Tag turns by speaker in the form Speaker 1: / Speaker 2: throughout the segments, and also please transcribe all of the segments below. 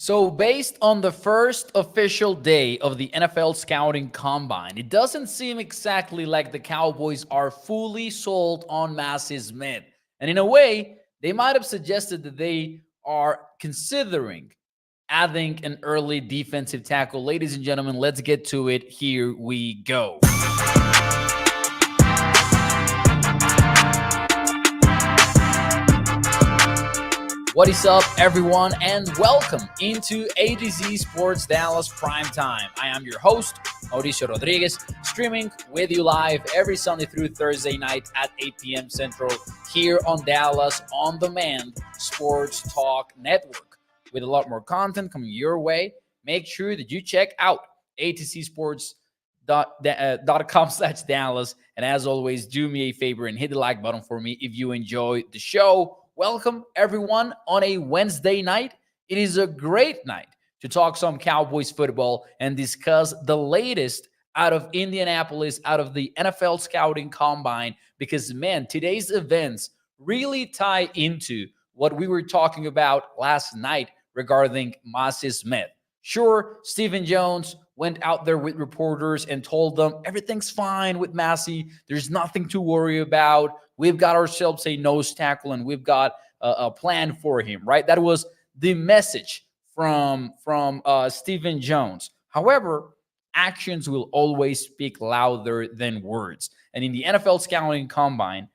Speaker 1: So, based on the first official day of the NFL scouting combine, it doesn't seem exactly like the Cowboys are fully sold on Mazi Smith. And in a way, they might have suggested that they are considering adding an early defensive tackle. Ladies and gentlemen, let's get to it. Here we go. What is up, everyone, and welcome into A to Z Sports Dallas Primetime. I am your host, Mauricio Rodriguez, streaming with you live every Sunday through Thursday night at 8 p.m. Central here on Dallas On Demand Sports Talk Network. With a lot more content coming your way, make sure that you check out atcsports.com/Dallas. And as always, do me a favor and hit the like button for me if you enjoy the show. Welcome, everyone, on a Wednesday night. It is a great night to talk some Cowboys football and discuss the latest out of Indianapolis, out of the NFL scouting combine, because, man, today's events really tie into what we were talking about last night regarding Mazi Smith. Sure, Stephen Jones went out there with reporters and told them everything's fine with Mazi. There's nothing to worry about. We've got ourselves a nose tackle, and we've got a plan for him, right? That was the message from Stephen Jones. However, actions will always speak louder than words. And in the NFL scouting combine,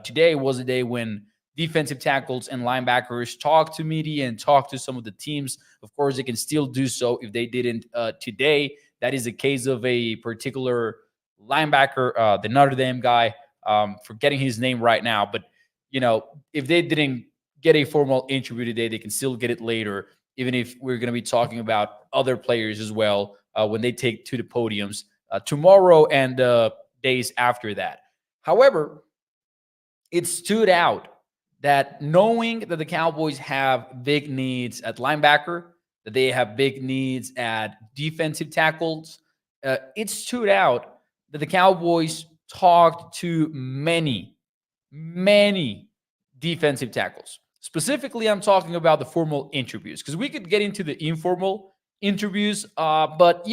Speaker 1: today was a day when defensive tackles and linebackers talk to media and talk to some of the teams. Of course, they can still do so if they didn't today. That is the case of a particular linebacker, the Notre Dame guy. Forgetting his name right now, but if they didn't get a formal interview today, they can still get it later, even if we're going to be talking about other players as well when they take to the podiums tomorrow and days after that. However, it stood out that knowing that the Cowboys have big needs at linebacker, that they have big needs at defensive tackles, it stood out that the Cowboys talked to many defensive tackles. Specifically, I'm talking about the formal interviews, because we could get into the informal interviews, but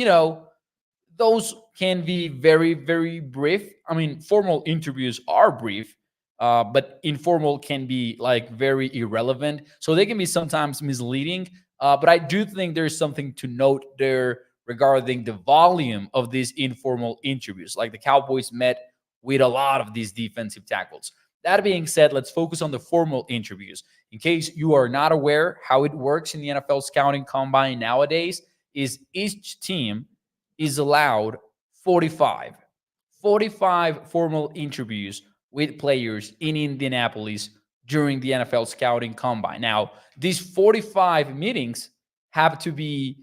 Speaker 1: those can be very, very brief. I mean, formal interviews are brief, but informal can be like very irrelevant. So they can be sometimes misleading. But I do think there's something to note there regarding the volume of these informal interviews. Like the Cowboys met with a lot of these defensive tackles. That being said, let's focus on the formal interviews. In case you are not aware how it works in the NFL scouting combine nowadays, is each team is allowed 45 formal interviews with players in Indianapolis during the NFL scouting combine. Now, these 45 meetings have to be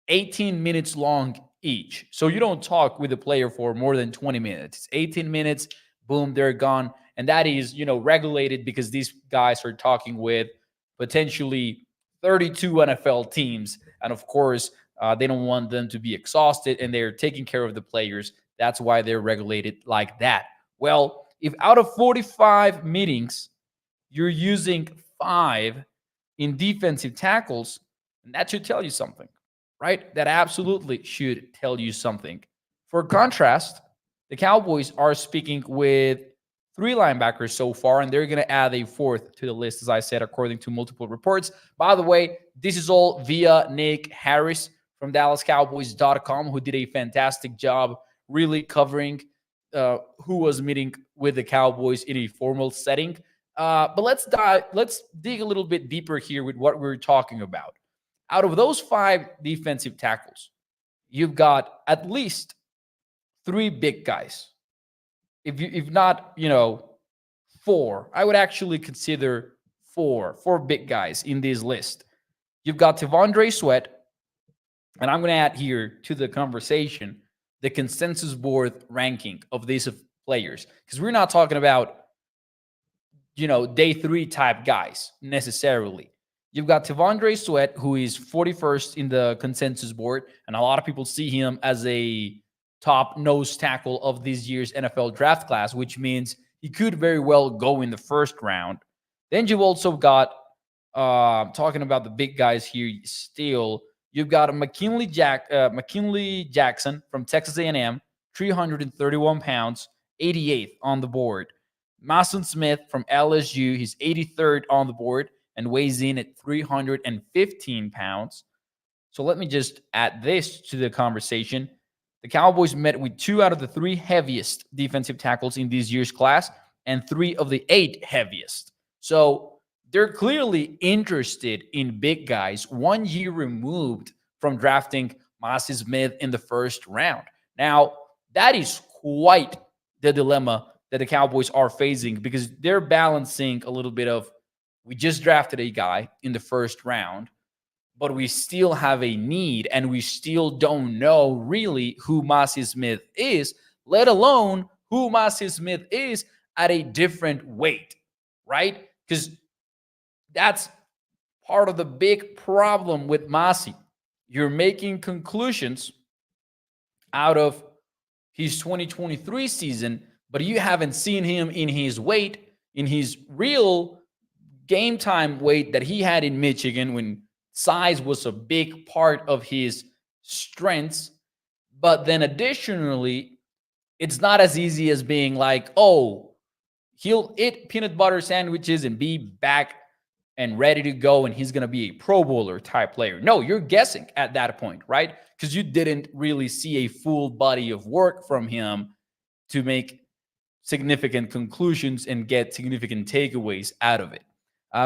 Speaker 1: 18 minutes long each. So you don't talk with a player for more than 20 minutes. It's 18 minutes, boom, they're gone. And that is, regulated because these guys are talking with potentially 32 NFL teams. And of course, they don't want them to be exhausted, and they're taking care of the players. That's why they're regulated like that. Well, if out of 45 meetings, you're using 5 in defensive tackles, that should tell you something, right? That absolutely should tell you something. For contrast, the Cowboys are speaking with 3 linebackers so far, and they're going to add a 4th to the list, as I said, according to multiple reports. By the way, this is all via Nick Harris from DallasCowboys.com, who did a fantastic job really covering who was meeting with the Cowboys in a formal setting. But let's dig a little bit deeper here with what we're talking about. Out of those 5 defensive tackles, you've got at least 3 big guys. If not, 4. I would actually consider 4 big guys in this list. You've got T'Vondre Sweat, and I'm going to add here to the conversation the consensus board ranking of these players, because we're not talking about, day 3 type guys necessarily. You've got T'Vondre Sweat, who is 41st in the consensus board, and a lot of people see him as a top nose tackle of this year's NFL draft class, which means he could very well go in the first round. Then you've also got talking about the big guys here still, you've got a McKinley Jackson from Texas A&M, 331 pounds, 88th on the board. Mazi Smith from LSU, he's 83rd on the board and weighs in at 315 pounds. So let me just add this to the conversation. The Cowboys met with 2 out of the 3 heaviest defensive tackles in this year's class and 3 of the 8 heaviest. So they're clearly interested in big guys 1 year removed from drafting Mazi Smith in the first round. Now, that is quite the dilemma that the Cowboys are facing because they're balancing a little bit of, we just drafted a guy in the first round, but we still have a need and we still don't know really who Mazi Smith is, let alone who Mazi Smith is at a different weight, right? Because that's part of the big problem with Mazi. You're making conclusions out of his 2023 season, but you haven't seen him in his weight, in his real game time weight that he had in Michigan when size was a big part of his strengths. But then additionally, it's not as easy as being like, oh, he'll eat peanut butter sandwiches and be back and ready to go, and he's going to be a Pro Bowler type player. No, you're guessing at that point, right? Because you didn't really see a full body of work from him to make significant conclusions and get significant takeaways out of it.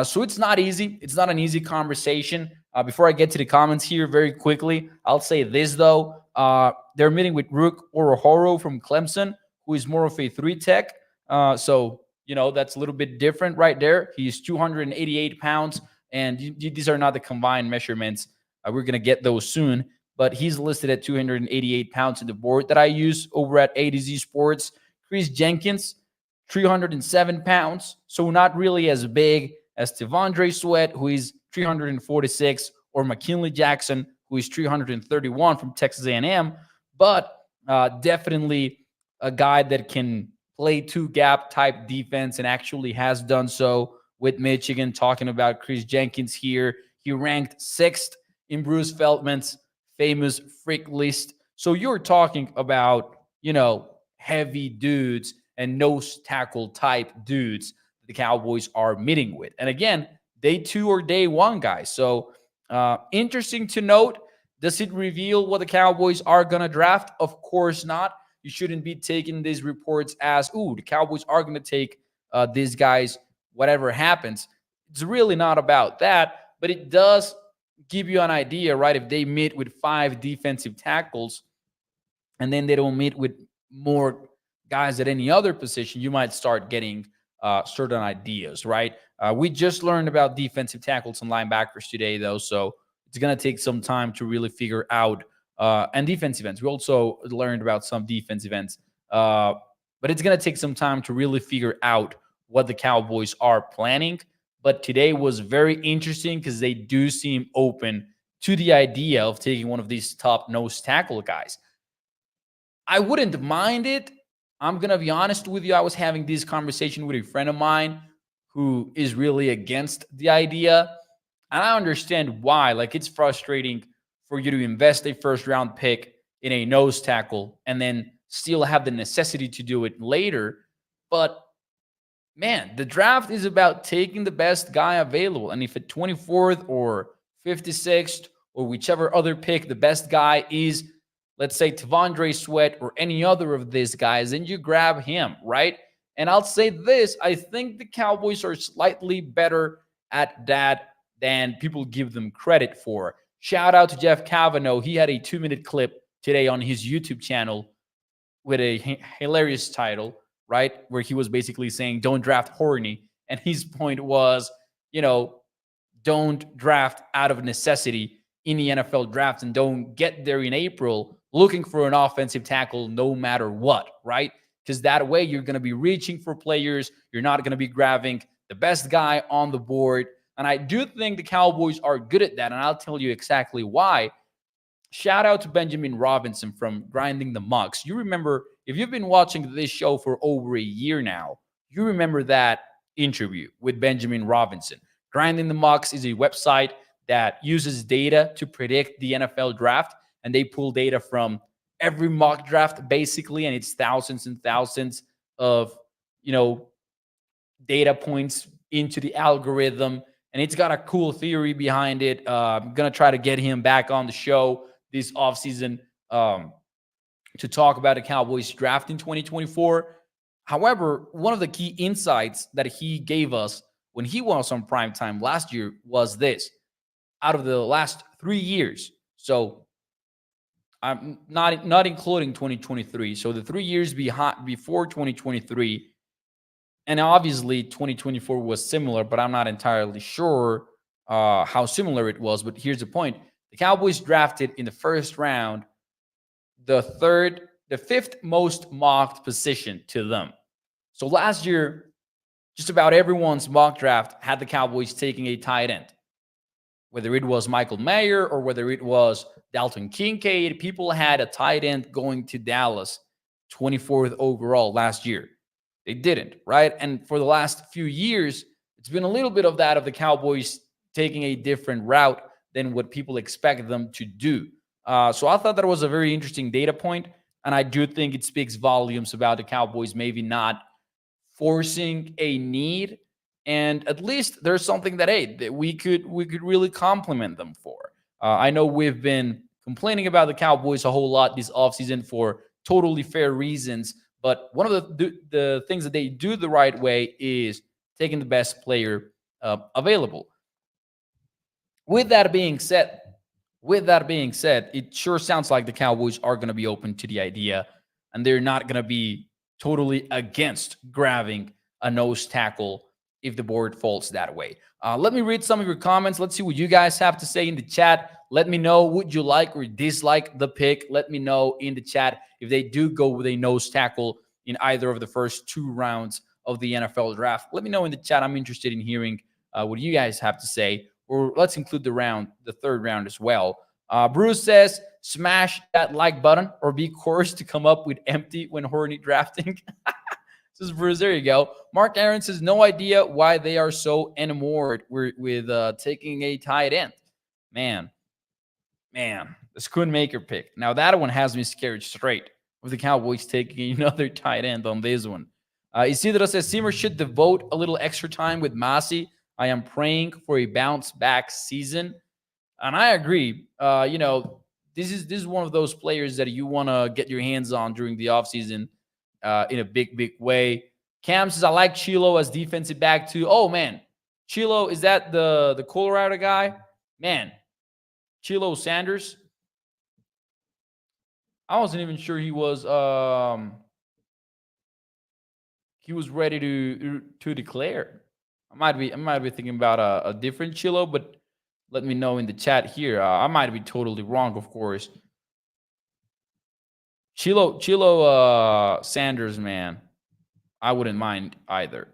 Speaker 1: So it's not easy. It's not an easy conversation. Before I get to the comments here very quickly, I'll say this, though. They're meeting with Rook Orohoro from Clemson, who is more of a 3-tech. So, that's a little bit different right there. He's 288 pounds, and these are not the combined measurements. We're going to get those soon. But he's listed at 288 pounds in the board that I use over at A to Z Sports. Chris Jenkins, 307 pounds. So not really as big as T'Vondre Sweat, who is 346, or McKinley Jackson, who is 331 from Texas A&M, but definitely a guy that can play 2-gap type defense and actually has done so with Michigan. Talking about Chris Jenkins here, he ranked 6th in Bruce Feldman's famous freak list. So you're talking about, heavy dudes and nose tackle type dudes the Cowboys are meeting with. And again, day 2 or day 1 guys. So interesting to note. Does it reveal what the Cowboys are going to draft? Of course not. You shouldn't be taking these reports as, the Cowboys are going to take these guys, whatever happens. It's really not about that, but it does give you an idea, right? If they meet with 5 defensive tackles and then they don't meet with more guys at any other position, you might start getting certain ideas, right? We just learned about defensive tackles and linebackers today, though, so it's going to take some time to really figure out, and defensive ends. We also learned about some defensive ends, but it's going to take some time to really figure out what the Cowboys are planning. But today was very interesting because they do seem open to the idea of taking one of these top nose tackle guys. I wouldn't mind it. I'm going to be honest with you. I was having this conversation with a friend of mine who is really against the idea. And I understand why. Like, it's frustrating for you to invest a first-round pick in a nose tackle and then still have the necessity to do it later. But, man, the draft is about taking the best guy available. And if at 24th or 56th or whichever other pick the best guy is, let's say T'Vondre Sweat or any other of these guys, then you grab him, right? And I'll say this, I think the Cowboys are slightly better at that than people give them credit for. Shout out to Jeff Cavanaugh. He had a 2-minute clip today on his YouTube channel with a hilarious title, right? Where he was basically saying, don't draft horny. And his point was, don't draft out of necessity in the NFL draft and don't get there in April looking for an offensive tackle no matter what, right? Because that way you're going to be reaching for players. You're not going to be grabbing the best guy on the board. And I do think the Cowboys are good at that, and I'll tell you exactly why. Shout out to Benjamin Robinson from Grinding the Mucks. You remember, if you've been watching this show for over a year now, you remember that interview with Benjamin Robinson. Grinding the Mocks is a website that uses data to predict the NFL draft, and they pull data from every mock draft basically, and it's thousands and thousands of, you know, data points into the algorithm, and it's got a cool theory behind it. I'm gonna try to get him back on the show this offseason to talk about the Cowboys draft in 2024. However, one of the key insights that he gave us when he was on primetime last year was this: out of the last 3 years, so I'm not including 2023, so the 3 years before 2023. And obviously 2024 was similar, but I'm not entirely sure how similar it was. But here's the point: the Cowboys drafted in the first round the fifth most mocked position to them. So last year, just about everyone's mock draft had the Cowboys taking a tight end, whether it was Michael Mayer or whether it was Dalton Kincaid. People had a tight end going to Dallas, 24th overall last year. They didn't, right? And for the last few years, it's been a little bit of that, of the Cowboys taking a different route than what people expect them to do. So I thought that was a very interesting data point, and I do think it speaks volumes about the Cowboys maybe not forcing a need, and at least there's something that, hey, that we could really compliment them for. I know we've been complaining about the Cowboys a whole lot this offseason for totally fair reasons, but one of the things that they do the right way is taking the best player available. With that being said, it sure sounds like the Cowboys are going to be open to the idea, and they're not going to be totally against grabbing a nose tackle if the board falls that way. Let me read some of your comments. Let's see what you guys have to say in the chat. Let me know, would you like or dislike the pick? Let me know in the chat if they do go with a nose tackle in either of the first 2 rounds of the NFL draft. Let me know in the chat. I'm interested in hearing what you guys have to say. Or let's include the third round as well. Bruce says, smash that like button or be coerced to come up with empty when horny drafting. This is Bruce. There you go. Mark Aaron says, no idea why they are so enamored with taking a tight end. Man, the Schoonmaker pick. Now that one has me scared straight with the Cowboys taking another tight end on this one. Isidro says, Seamer should devote a little extra time with Mazi. I am praying for a bounce back season. And I agree. This is one of those players that you want to get your hands on during the offseason in a big way. Cam says, I like Chilo as defensive back too. Oh, man. Chilo, is that the Colorado guy? Man, Chilo Sanders. I wasn't even sure he was ready to declare. I might be thinking about a different Chilo, but let me know in the chat here. I might be totally wrong, of course. Chilo Sanders, man, I wouldn't mind either.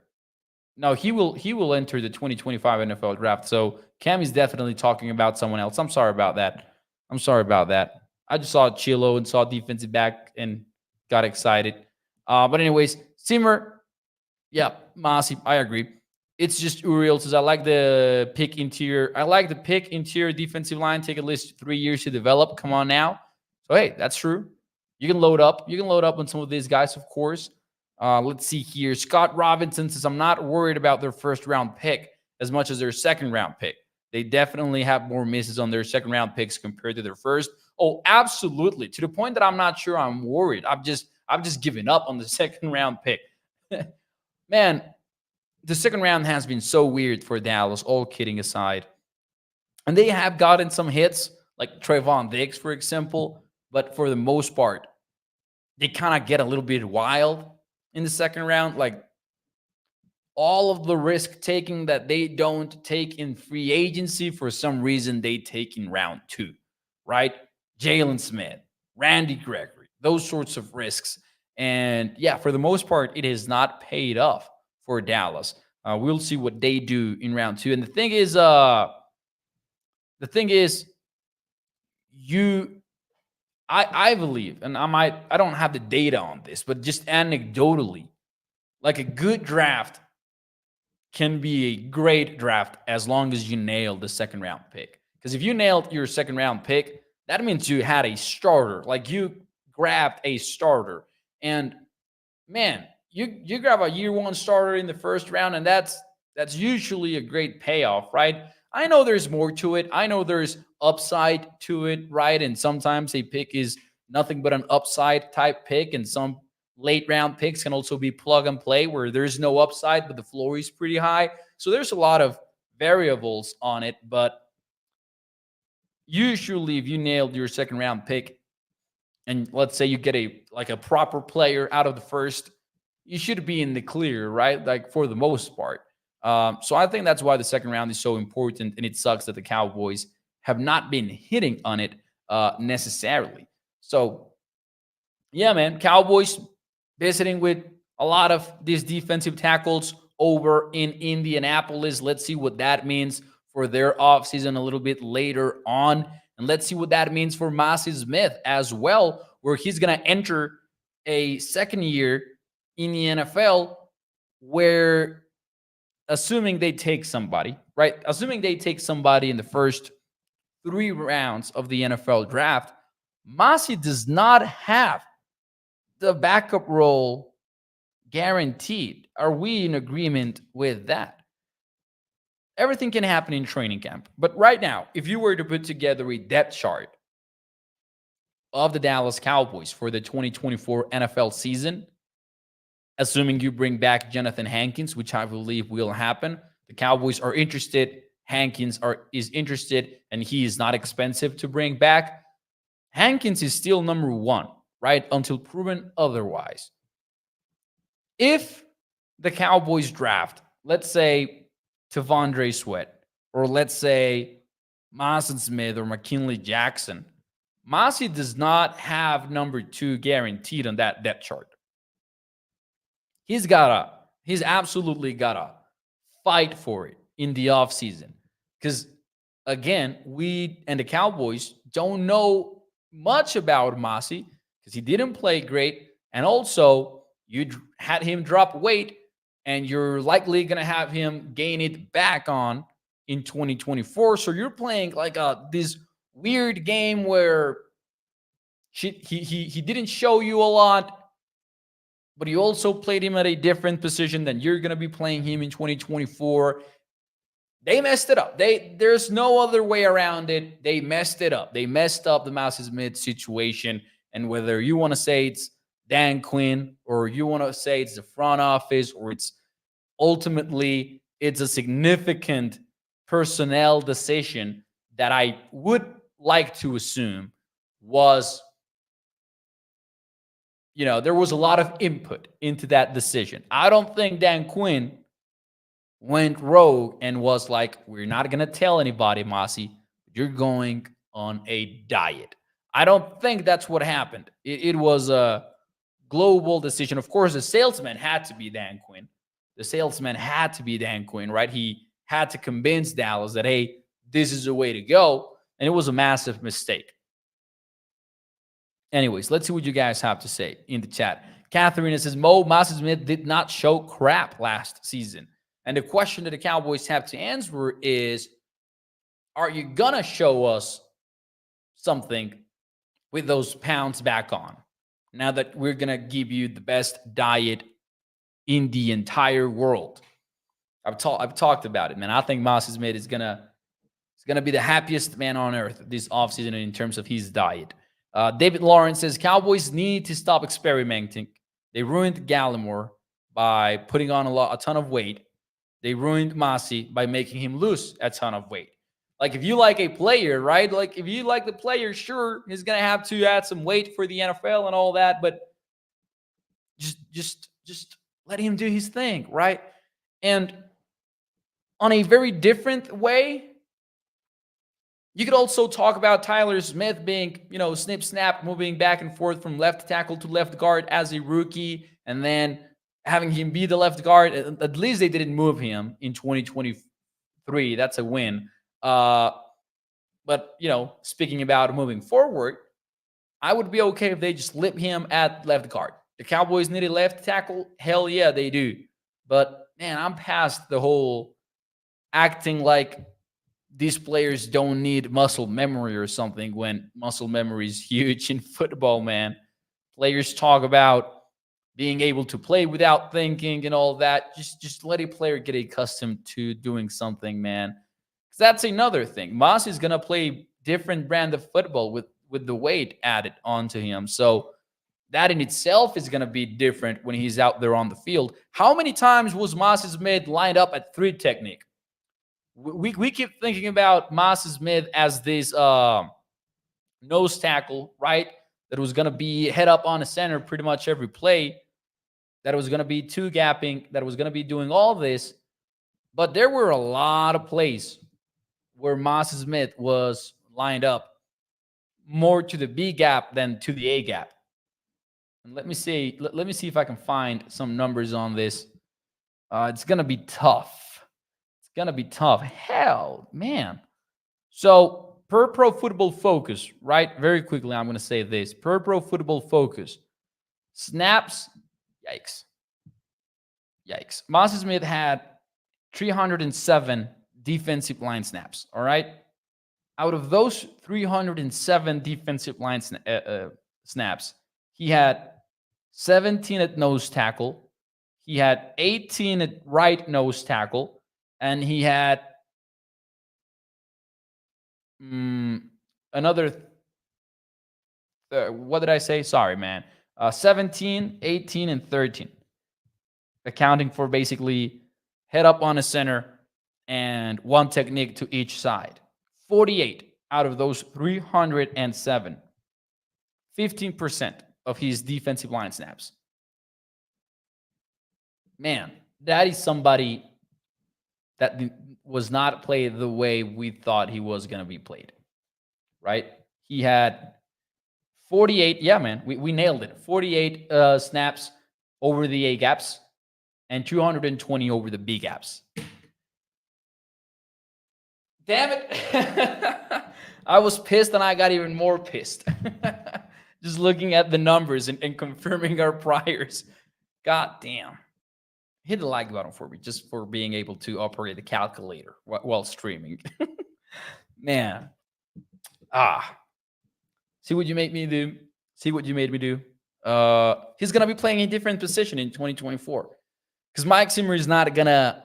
Speaker 1: No, he will enter the 2025 NFL draft. So Cam is definitely talking about someone else. I'm sorry about that. I just saw Chilo and saw defensive back and got excited. But anyways, Simmer, yeah, Mazi, I agree. It's just Uriel says, I like the pick interior. Defensive line. Take at least 3 years to develop. Come on now. So, hey, that's true. You can load up. On some of these guys, of course. Let's see here. Scott Robinson says, I'm not worried about their first round pick as much as their second round pick. They definitely have more misses on their second round picks compared to their first. Oh, absolutely. To the point that I'm not sure I'm worried. I've just given up on the second round pick. Man, the second round has been so weird for Dallas, all kidding aside. And they have gotten some hits, like Trayvon Diggs, for example. But for the most part, they kind of get a little bit wild in the second round. Like all of the risk taking that they don't take in free agency, for some reason, they take in round 2, right? Jalen Smith, Randy Gregory, those sorts of risks. And yeah, for the most part, it has not paid off for Dallas. We'll see what they do in round 2. And the thing is, I believe, and I don't have the data on this, but just anecdotally, like a good draft can be a great draft as long as you nail the second round pick. Because if you nailed your second round pick, that means you had a starter. Like you grabbed a starter. And man, you grab a year one starter in the first round, and that's usually a great payoff, right? I know there's more to it. I know there's upside to it, right? And sometimes a pick is nothing but an upside type pick, and some late round picks can also be plug and play where there's no upside, but the floor is pretty high. So there's a lot of variables on it, but usually if you nailed your second round pick and let's say you get a proper player out of the first, you should be in the clear, right? Like for the most part. So I think that's why the second round is so important, and it sucks that the Cowboys have not been hitting on it necessarily. So yeah, man, Cowboys visiting with a lot of these defensive tackles over in Indianapolis. Let's see what that means for their offseason a little bit later on. And let's see what that means for Mazi Smith as well, where he's going to enter a second year in the NFL where, assuming they take somebody, right? Assuming they take somebody in the first 3 rounds of the NFL draft, Mazi does not have the backup role guaranteed. Are we in agreement with that? Everything can happen in training camp. But right now, if you were to put together a depth chart of the Dallas Cowboys for the 2024 NFL season, assuming you bring back Jonathan Hankins, which I believe will happen, the Cowboys are interested. Hankins is interested, and he is not expensive to bring back. Hankins is still number 1, right? Until proven otherwise. If the Cowboys draft, let's say, Tavondre Sweat, or let's say Mazi Smith or McKinley Jackson, Mazi does not have number 2 guaranteed on that depth chart. He's absolutely gotta fight for it in the offseason. Because again, we and the Cowboys don't know much about Mazi because he didn't play great. And also, you had him drop weight, and you're likely going to have him gain it back on in 2024. So you're playing like this weird game where he didn't show you a lot, but you also played him at a different position than you're going to be playing him in 2024. They messed it up. There's no other way around it. They messed it up. They messed up the Mazi Smith situation. And whether you want to say it's Dan Quinn or you want to say it's the front office or it's ultimately it's a significant personnel decision that I would like to assume was, there was a lot of input into that decision. I don't think Dan Quinn went rogue and was like, we're not going to tell anybody, Mazi, you're going on a diet. I don't think that's what happened. It was a global decision. Of course, the salesman had to be Dan Quinn. Right? He had to convince Dallas that, hey, this is the way to go. And it was a massive mistake. Anyways, let's see what you guys have to say in the chat. Catherine says, Mazi Smith did not show crap last season. And the question that the Cowboys have to answer is, are you going to show us something with those pounds back on now that we're going to give you the best diet in the entire world? I've talked about it, man. I think Mazi Smith is going to be the happiest man on earth this offseason in terms of his diet. David Lawrence says, Cowboys need to stop experimenting. They ruined Gallimore by putting on a ton of weight. They ruined Mazi by making him lose a ton of weight. Like, if you like a player, right? Like, if you like the player, sure, he's going to have to add some weight for the NFL and all that, but just let him do his thing, right? And on a very different way, you could also talk about Tyler Smith being, snip, snap, moving back and forth from left tackle to left guard as a rookie, and then having him be the left guard. At least they didn't move him in 2023. That's a win. But, speaking about moving forward, I would be okay if they just lip him at left guard. The Cowboys need a left tackle. Hell yeah, they do. But man, I'm past the whole acting like these players don't need muscle memory or something when muscle memory is huge in football, man. Players talk about being able to play without thinking and all that. Just let a player get accustomed to doing something, man. Because that's another thing. Moss is gonna play different brand of football with the weight added onto him. So that in itself is gonna be different when he's out there on the field. How many times was Mazi Smith lined up at three technique? We keep thinking about Mazi Smith as this nose tackle, right? That was going to be head up on the center pretty much every play. That was going to be two gapping. That was going to be doing all this. But there were a lot of plays where Mazi Smith was lined up more to the B gap than to the A gap. And let me see. Let me see if I can find some numbers on this. It's going to be tough. It's going to be tough. Hell, man. So, per Pro Football Focus, right? Very quickly, I'm going to say this. Per Pro Football Focus, snaps, yikes. Yikes. Mazi Smith had 307 defensive line snaps, all right? Out of those 307 defensive line snaps, he had 17 at nose tackle, he had 18 at right nose tackle, and he had another, what did I say? Sorry, man. 17, 18, and 13. Accounting for basically head up on a center and one technique to each side. 48 out of those 307. 15% of his defensive line snaps. Man, that is somebody that was not played the way we thought he was going to be played, right? He had 48. Yeah, man, we nailed it. 48 snaps over the A gaps and 220 over the B gaps. Damn it. I was pissed and I got even more pissed. Just looking at the numbers and confirming our priors. God damn. Hit the like button for me just for being able to operate the calculator while streaming. Man. See what you made me do? See what you made me do? He's going to be playing a different position in 2024. Because Mike Zimmer is not going to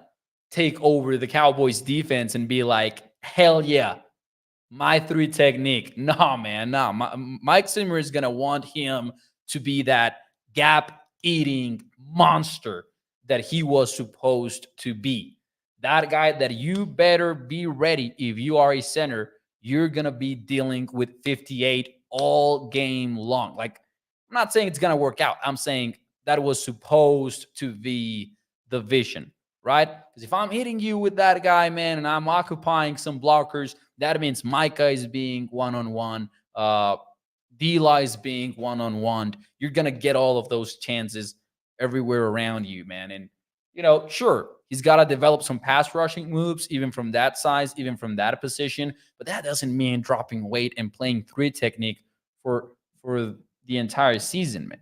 Speaker 1: take over the Cowboys defense and be like, hell yeah, my three technique. No, man, no. Mike Zimmer is going to want him to be that gap-eating monster that he was supposed to be. That guy that you better be ready if you are a center. You're going to be dealing with 58 all game long. Like, I'm not saying it's going to work out. I'm saying that was supposed to be the vision, right? Because if I'm hitting you with that guy, man, and I'm occupying some blockers, that means Micah is being one-on-one, D-Lie is being one-on-one. You're going to get all of those chances everywhere around you, man. And, you know, sure, he's got to develop some pass rushing moves, even from that size, even from that position. But that doesn't mean dropping weight and playing three technique for the entire season, man.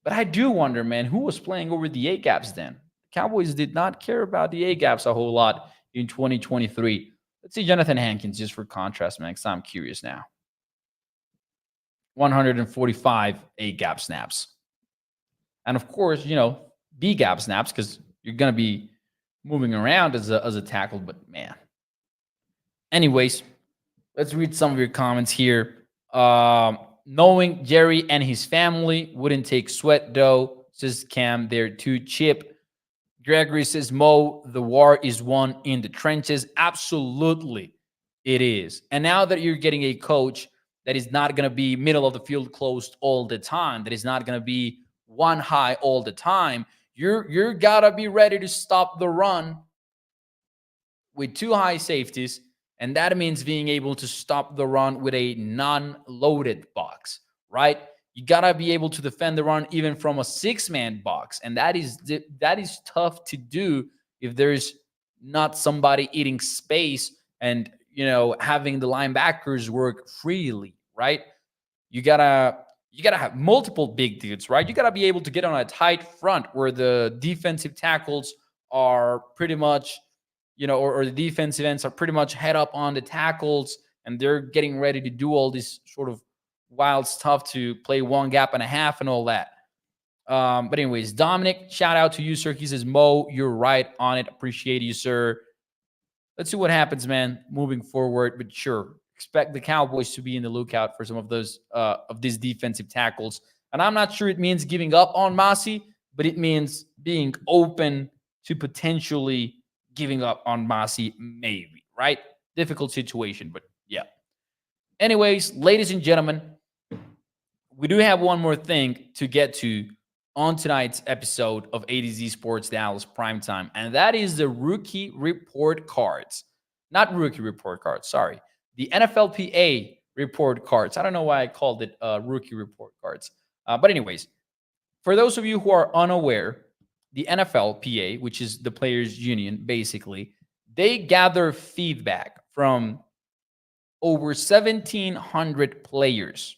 Speaker 1: But I do wonder, man, who was playing over the A-gaps then? Cowboys did not care about the A-gaps a whole lot in 2023. Let's see Jonathan Hankins just for contrast, man, because I'm curious now. 145 A-gap snaps. And of course, you know, B-gap snaps because you're going to be moving around as a tackle, but man. Anyways, let's read some of your comments here. Knowing Jerry and his family wouldn't take sweat dough, says Cam, they're too cheap. Gregory says, Mo, the war is won in the trenches. Absolutely, it is. And now that you're getting a coach that is not going to be middle of the field closed all the time, that is not going to be one high all the time, you're got to be ready to stop the run with two high safeties. And that means being able to stop the run with a non-loaded box, right? You got to be able to defend the run even from a six-man box. And that is tough to do if there's not somebody eating space and, you know, having the linebackers work freely, right? You got to have multiple big dudes, right? You got to be able to get on a tight front where the defensive tackles are pretty much, or the defensive ends are pretty much head up on the tackles, and they're getting ready to do all this sort of wild stuff to play one gap and a half and all that. But anyways, Dominic, shout out to you, sir. He says, Mo, you're right on it. Appreciate you, sir. Let's see what happens, man, moving forward. But sure, expect the Cowboys to be in the lookout for some of these defensive tackles. And I'm not sure it means giving up on Mazi, but it means being open to potentially giving up on Mazi, maybe, right? Difficult situation, but yeah. Anyways, ladies and gentlemen, we do have one more thing to get to on tonight's episode of A to Z Sports Dallas Primetime, and that is the rookie report cards. Not rookie report cards, sorry. The NFLPA report cards. I don't know why I called it rookie report cards. But anyways, for those of you who are unaware, the NFLPA, which is the players' union, basically, they gather feedback from over 1,700 players.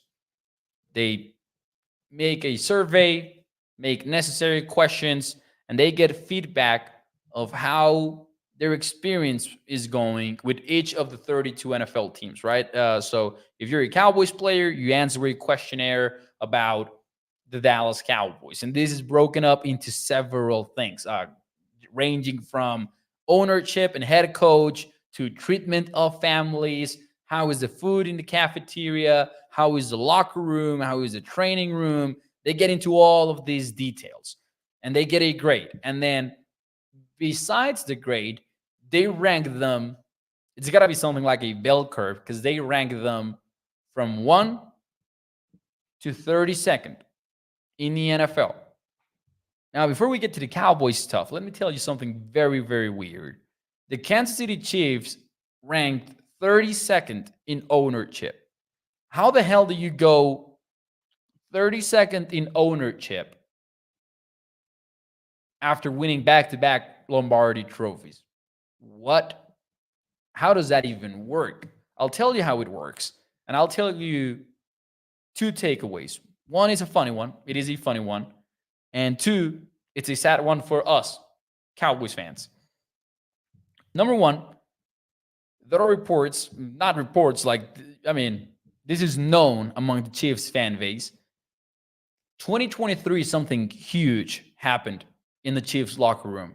Speaker 1: They make a survey, make necessary questions, and they get feedback of how their experience is going with each of the 32 NFL teams, right? So if you're a Cowboys player, you answer a questionnaire about the Dallas Cowboys. And this is broken up into several things, ranging from ownership and head coach to treatment of families. How is the food in the cafeteria? How is the locker room? How is the training room? They get into all of these details and they get a grade. And then besides the grade, they rank them. It's got to be something like a bell curve because they rank them from 1 to 32nd in the NFL. Now, before we get to the Cowboys stuff, let me tell you something very, very weird. The Kansas City Chiefs ranked 32nd in ownership. How the hell do you go 32nd in ownership after winning back-to-back Lombardi trophies? What? How does that even work? I'll tell you how it works, and I'll tell you two takeaways. One is a funny one. It is a funny one. And two, it's a sad one for us, Cowboys fans. Number one, there are reports, not reports like, this is known among the Chiefs fan base. 2023, something huge happened in the Chiefs locker room.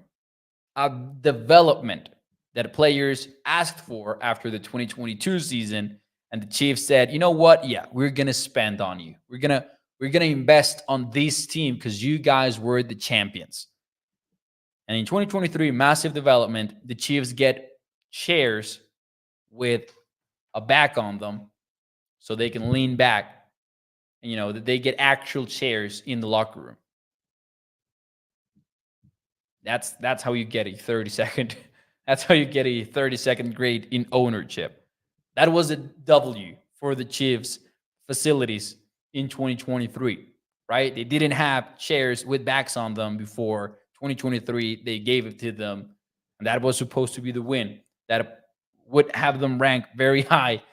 Speaker 1: A development that players asked for after the 2022 season. And the Chiefs said, you know what? Yeah, we're going to spend on you. We're going to invest on this team because you guys were the champions. And in 2023, massive development. The Chiefs get chairs with a back on them so they can lean back. And, that they get actual chairs in the locker room. That's how you get a 30-second. That's how you get a 30-second grade in ownership. That was a W for the Chiefs facilities in 2023, right? They didn't have chairs with backs on them before 2023. They gave it to them, and that was supposed to be the win that would have them ranked very high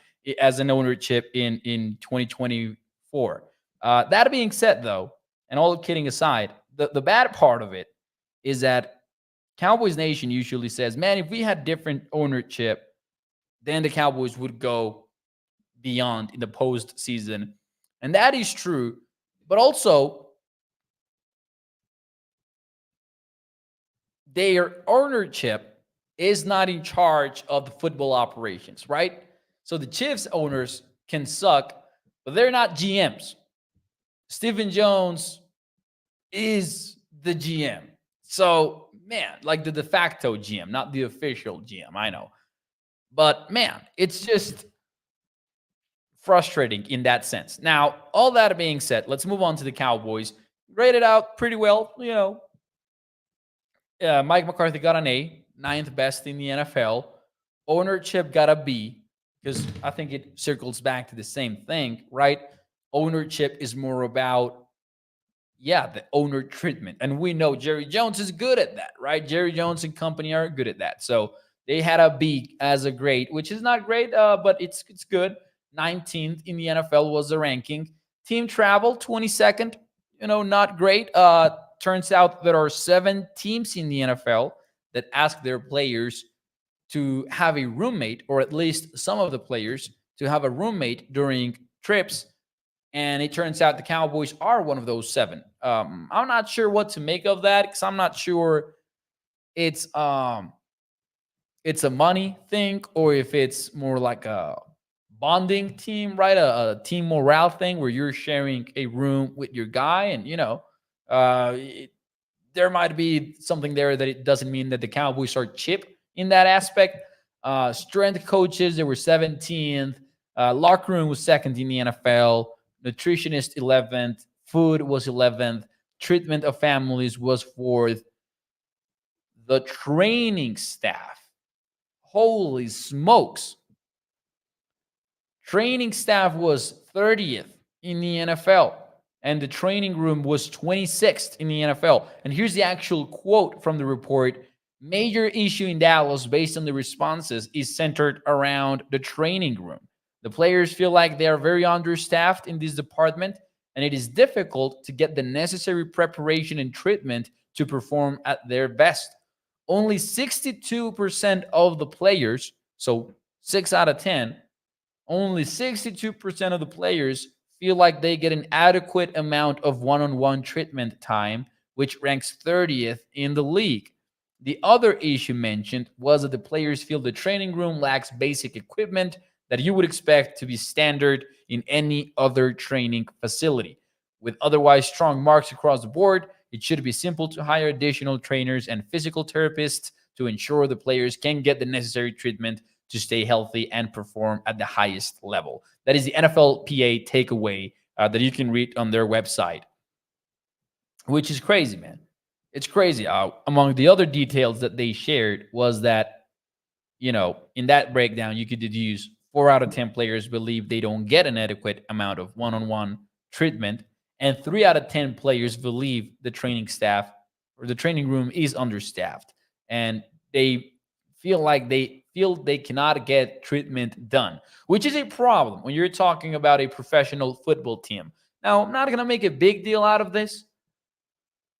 Speaker 1: as an ownership in 2024. That being said, though, and all kidding aside, the bad part of it is that Cowboys Nation usually says, man, if we had different ownership, then the Cowboys would go beyond in the postseason. And that is true. But also, their ownership is not in charge of the football operations, right? So the Chiefs owners can suck, but they're not GMs. Stephen Jones is the GM. So, man, like the de facto GM, not the official GM, I know. But, man, it's just frustrating in that sense. Now, all that being said, let's move on to the Cowboys. Rated out pretty well, Mike McCarthy got an A, 9th best in the NFL. Ownership got a B, because I think it circles back to the same thing, right? Ownership is more about, the owner treatment. And we know Jerry Jones is good at that, right? Jerry Jones and company are good at that. So they had a B as a grade, which is not great, but it's good. 19th in the NFL was the ranking. Team travel, 22nd, not great. Turns out there are 7 teams in the NFL that ask their players to have a roommate, or at least some of the players to have a roommate during trips. And it turns out the Cowboys are one of those seven. I'm not sure what to make of that, because I'm not sure it's it's a money thing, or if it's more like a bonding team, right? A team morale thing where you're sharing a room with your guy, and it, there might be something there that it doesn't mean that the Cowboys are cheap in that aspect. Strength coaches, they were 17th. Locker room was second in the NFL. Nutritionist 11th. Food was 11th. Treatment of families was fourth. The training staff, holy smokes, training staff was 30th in the NFL, and the training room was 26th in the NFL. And here's the actual quote from the report. Major issue in Dallas, based on the responses, is centered around the training room. The players feel like they are very understaffed in this department, and it is difficult to get the necessary preparation and treatment to perform at their best. Only 62% of the players, so 6 out of 10, only 62% of the players feel like they get an adequate amount of one-on-one treatment time, which ranks 30th in the league. The other issue mentioned was that the players feel the training room lacks basic equipment that you would expect to be standard in any other training facility. With otherwise strong marks across the board, it should be simple to hire additional trainers and physical therapists to ensure the players can get the necessary treatment to stay healthy and perform at the highest level. That is the NFLPA takeaway that you can read on their website, which is crazy, man. It's crazy. Among the other details that they shared was that, in that breakdown, you could deduce 4 out of 10 players believe they don't get an adequate amount of one-on-one treatment, and 3 out of 10 players believe the training staff or the training room is understaffed, and they feel they cannot get treatment done, which is a problem when you're talking about a professional football team. Now, I'm not going to make a big deal out of this,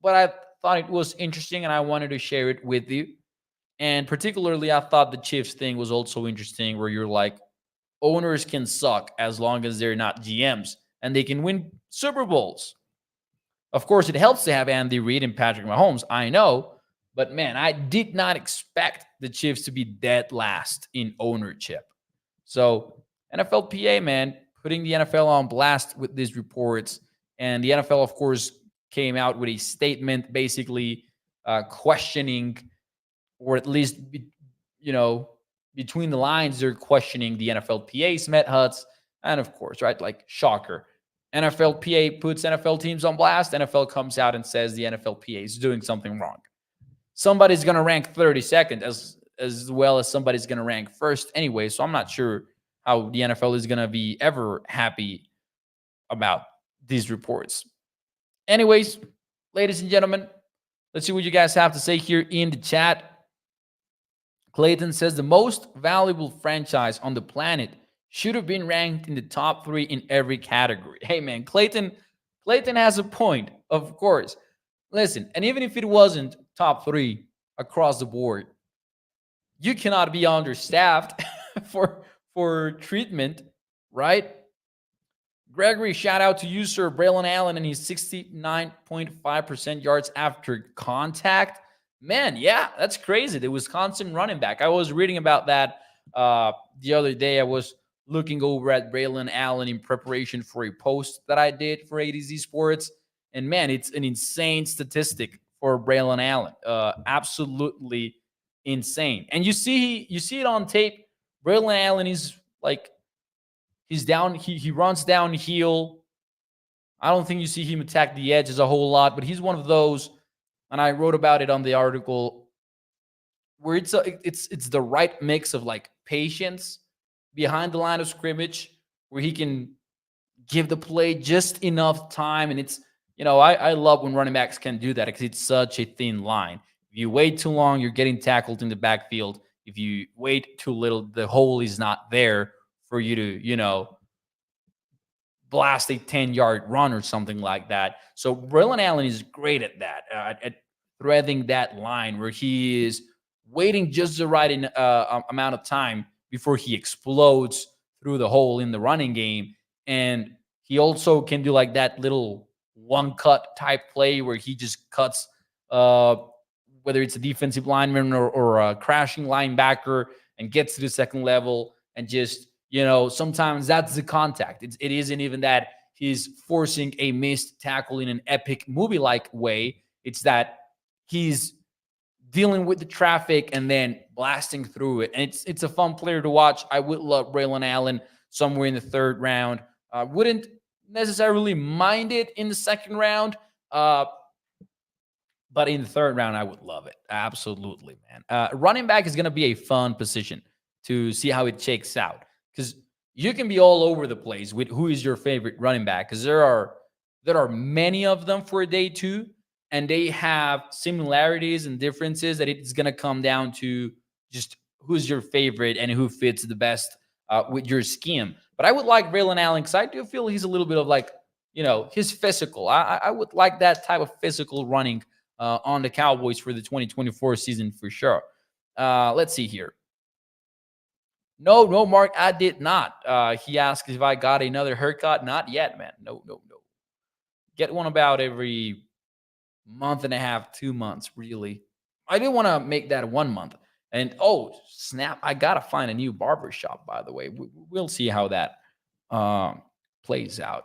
Speaker 1: but I thought it was interesting and I wanted to share it with you. And particularly, I thought the Chiefs thing was also interesting, where you're like, owners can suck as long as they're not GMs and they can win Super Bowls. Of course, it helps to have Andy Reid and Patrick Mahomes, I know, but man, I did not expect the Chiefs to be dead last in ownership. So, NFLPA, man, putting the NFL on blast with these reports. And the NFL, of course, came out with a statement basically questioning, or at least, between the lines, they're questioning the NFLPA's methods. And of course, right, like, shocker. NFLPA puts NFL teams on blast. NFL comes out and says the NFLPA is doing something wrong. Somebody's going to rank 32nd as well as somebody's going to rank first anyway. So I'm not sure how the NFL is going to be ever happy about these reports. Anyways, ladies and gentlemen, let's see what you guys have to say here in the chat. Clayton says the most valuable franchise on the planet should have been ranked in the top 3 in every category. Hey, man, Clayton has a point, of course. Listen, and even if it wasn't top 3 across the board, you cannot be understaffed for treatment, right? Gregory, shout out to you, sir. Braylon Allen and his 69.5% yards after contact. Man, yeah, that's crazy. The Wisconsin running back. I was reading about that the other day. I was looking over at Braylon Allen in preparation for a post that I did for ADZ Sports. And man, it's an insane statistic for Braylon Allen. Absolutely insane. And you see it on tape. Braylon Allen is like, he's down. He runs downhill. I don't think you see him attack the edges a whole lot, but he's one of those, and I wrote about it on the article, where it's the right mix of like patience behind the line of scrimmage, where he can give the play just enough time. And it's, I love when running backs can do that, because it's such a thin line. If you wait too long, you're getting tackled in the backfield. If you wait too little, the hole is not there for you to, blast a 10-yard run or something like that. So Braylon Allen is great at that, at threading that line where he is waiting just the right amount of time before he explodes through the hole in the running game. And he also can do like that little one cut type play where he just cuts, whether it's a defensive lineman or a crashing linebacker, and gets to the second level. And just, sometimes that's the contact. It isn't even that he's forcing a missed tackle in an epic movie-like way. It's that he's dealing with the traffic and then blasting through it. And it's a fun player to watch. I would love Braylon Allen somewhere in the third round. Wouldn't necessarily mind it in the second round. But in the third round, I would love it. Absolutely, man. Running back is going to be a fun position to see how it shakes out, because you can be all over the place with who is your favorite running back, because there are many of them for day two, and they have similarities and differences that it's going to come down to just who's your favorite and who fits the best with your scheme. But I would like Braylon Allen because I do feel he's a little bit of like, he's physical. I would like that type of physical running on the Cowboys for the 2024 season for sure. Let's see here. No, Mark, I did not. He asked if I got another haircut. Not yet, man. No. Get one about every month and a half, 2 months, really. I didn't want to make that 1 month. And, oh, snap, I got to find a new barber shop, by the way. We'll see how that plays out.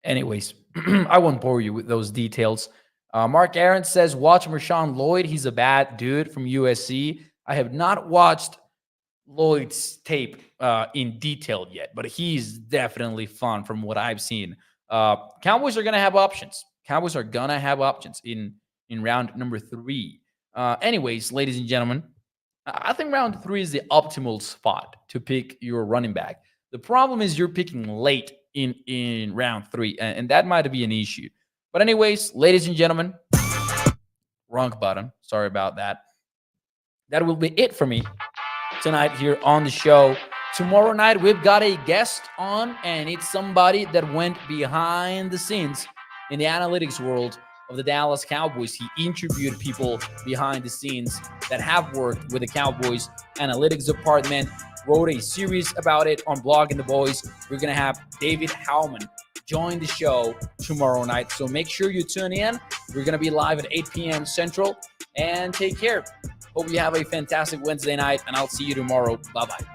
Speaker 1: Anyways, I won't bore you with those details. Mark Aaron says, watch Marshawn Lloyd. He's a bad dude from USC. I have not watched Lloyd's tape in detail yet, but he's definitely fun from what I've seen. Cowboys are going to have options. Cowboys are going to have options in round number 3. Anyways, ladies and gentlemen, I think round 3 is the optimal spot to pick your running back. The problem is you're picking late in round 3, and that might be an issue. But anyways, ladies and gentlemen, wrong button. Sorry about that. That will be it for me tonight here on the show. Tomorrow night, we've got a guest on, and it's somebody that went behind the scenes in the analytics world of the Dallas Cowboys. He interviewed people behind the scenes that have worked with the Cowboys analytics department, wrote a series about it on Blogging the Boys. We're going to have David Howman join the show tomorrow night. So make sure you tune in. We're going to be live at 8 p.m. Central. And take care. Hope you have a fantastic Wednesday night, and I'll see you tomorrow. Bye-bye.